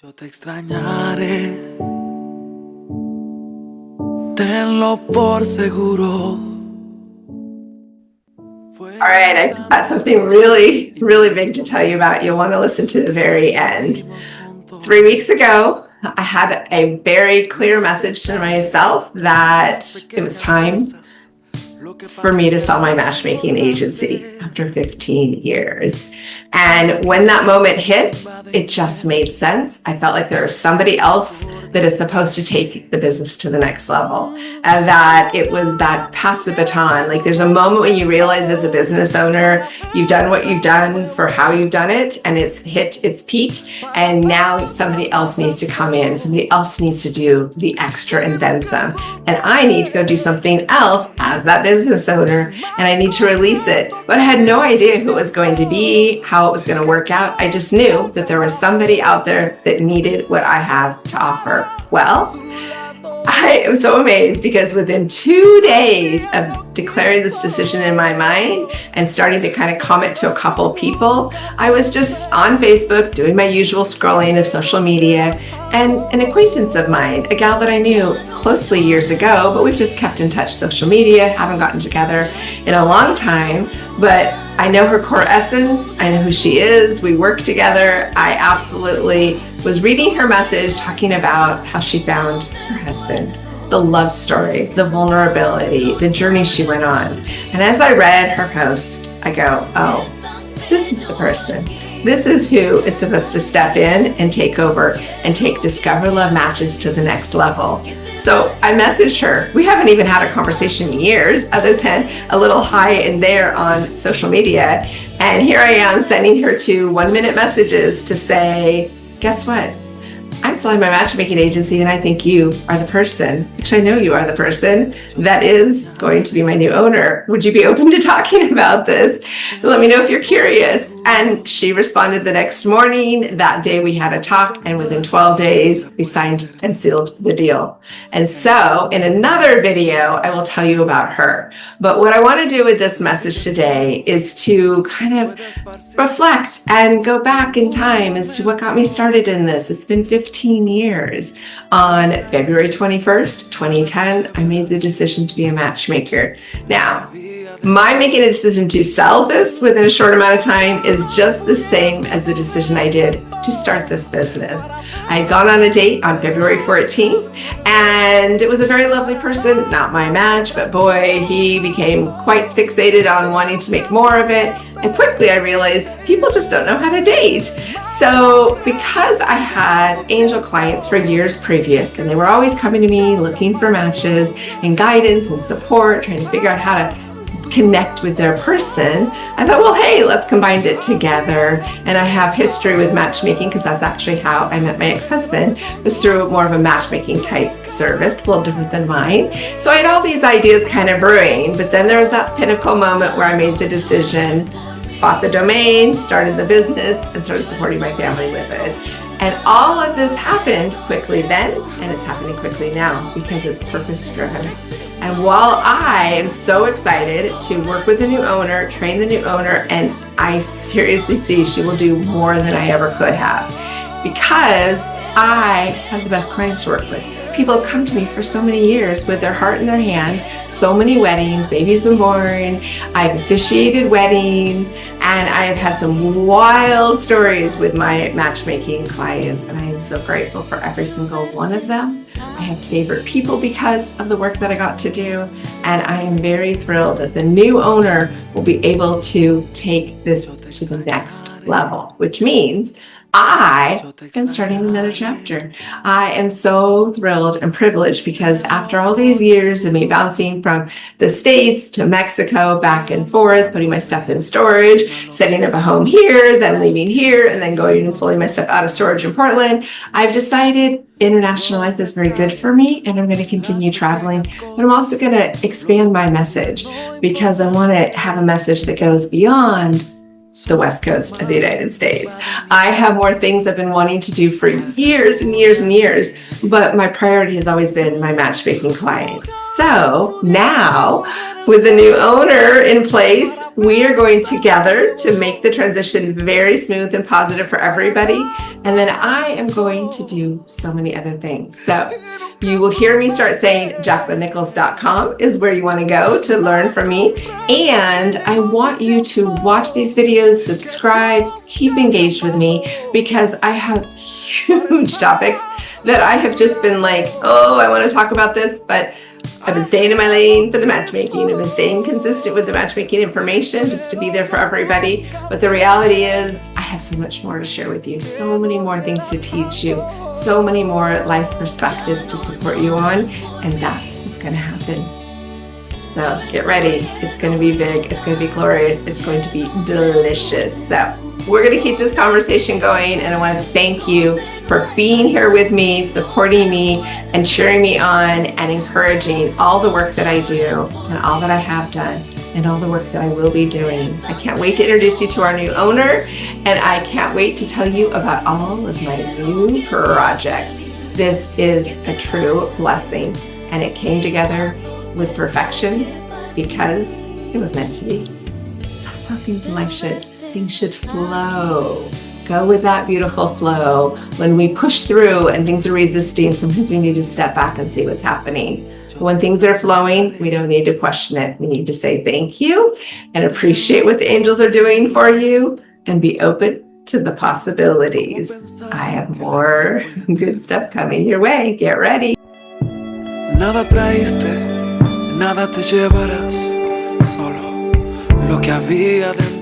Yo te extrañaré, tenlo por seguro. All right, I've got something really, really big to tell you about. You'll want to listen to the very end. 3 weeks ago, I had a very clear message to myself that it was time for me to sell my matchmaking agency after 15 years. And when that moment hit, it just made sense. I felt like there was somebody else that is supposed to take the business to the next level, and that it was that pass the baton. Like, there's a moment when you realize as a business owner, you've done what you've done for how you've done it, and it's hit its peak, and now somebody else needs to come in. Somebody else needs to do the extra and then some. And I need to go do something else as that business owner, and I need to release it. But I had no idea who it was going to be, how it was going to work out. I just knew that there was somebody out there that needed what I have to offer. Well, I am so amazed because within 2 days of declaring this decision in my mind and starting to kind of comment to a couple of people, I was just on Facebook doing my usual scrolling of social media, and an acquaintance of mine, a gal that I knew closely years ago, but we've just kept in touch social media, haven't gotten together in a long time, but I know her core essence. I know who she is. We work together. I absolutely was reading her message talking about how she found her husband, the love story, the vulnerability, the journey she went on. And as I read her post, I go, oh, this is the person. This is who is supposed to step in and take over and take Discover Love Matches to the next level. So I messaged her. We haven't even had a conversation in years other than a little hi and there on social media. And here I am sending her 2 1-minute messages to say, guess what? I'm selling my matchmaking agency, and I think you are the person, actually I know you are the person, that is going to be my new owner. Would you be open to talking about this? Let me know if you're curious. And she responded the next morning. That day we had a talk, and within 12 days we signed and sealed the deal. And so in another video, I will tell you about her. But what I want to do with this message today is to kind of reflect and go back in time as to what got me started in this. It's been 15 years. On February 21st, 2010, I made the decision to be a matchmaker. Now, my making a decision to sell this within a short amount of time is just the same as the decision I did to start this business. I had gone on a date on February 14th, and it was a very lovely person, not my match, but boy, he became quite fixated on wanting to make more of it. And quickly I realized people just don't know how to date. So because I had angel clients for years previous, and they were always coming to me looking for matches and guidance and support, trying to figure out how to connect with their person, I thought, well, hey, let's combine it together. And I have history with matchmaking because that's actually how I met my ex-husband, was through more of a matchmaking type service, a little different than mine. So I had all these ideas kind of brewing, but then there was that pinnacle moment where I made the decision, bought the domain, started the business, and started supporting my family with it. And all of this happened quickly then, and it's happening quickly now because it's purpose-driven. And while I am so excited to work with a new owner, train the new owner, and I seriously see she will do more than I ever could have, because I have the best clients to work with. People have come to me for so many years with their heart in their hand, so many weddings, baby's been born, I've officiated weddings, and I have had some wild stories with my matchmaking clients, and I am so grateful for every single one of them. I have favorite people because of the work that I got to do, and I am very thrilled that the new owner will be able to take this to the next level, which means I am starting another chapter. I am so thrilled and privileged because after all these years of me bouncing from the States to Mexico, back and forth, putting my stuff in storage, setting up a home here, then leaving here, and then going and pulling my stuff out of storage in Portland, I've decided international life is very good for me, and I'm going to continue traveling. But I'm also going to expand my message because I want to have a message that goes beyond the West Coast of the United States. I have more things I've been wanting to do for years and years and years, but my priority has always been my matchmaking clients. So now, with the new owner in place, we are going together to make the transition very smooth and positive for everybody. And then I am going to do so many other things. So you will hear me start saying JacquelineNichols.com is where you want to go to learn from me. And I want you to watch these videos, subscribe, keep engaged with me, because I have huge topics that I have just been like, oh, I want to talk about this, but I've been staying in my lane for the matchmaking. I've been staying consistent with the matchmaking information just to be there for everybody. But the reality is I have so much more to share with you, so many more things to teach you, so many more life perspectives to support you on, and that's what's going to happen. So get ready. It's going to be big. It's going to be glorious. It's going to be delicious. So we're going to keep this conversation going, and I want to thank you for being here with me, supporting me, and cheering me on, and encouraging all the work that I do, and all that I have done, and all the work that I will be doing. I can't wait to introduce you to our new owner, and I can't wait to tell you about all of my new projects. This is a true blessing, and it came together with perfection because it was meant to be. That's how things in life should. Things should flow. Go with that beautiful flow. When we push through and things are resisting, sometimes we need to step back and see what's happening. But when things are flowing, we don't need to question it. We need to say thank you and appreciate what the angels are doing for you and be open to the possibilities. I have more good stuff coming your way. Get ready. Nada traíste, nada te llevarás, solo lo que había dentro.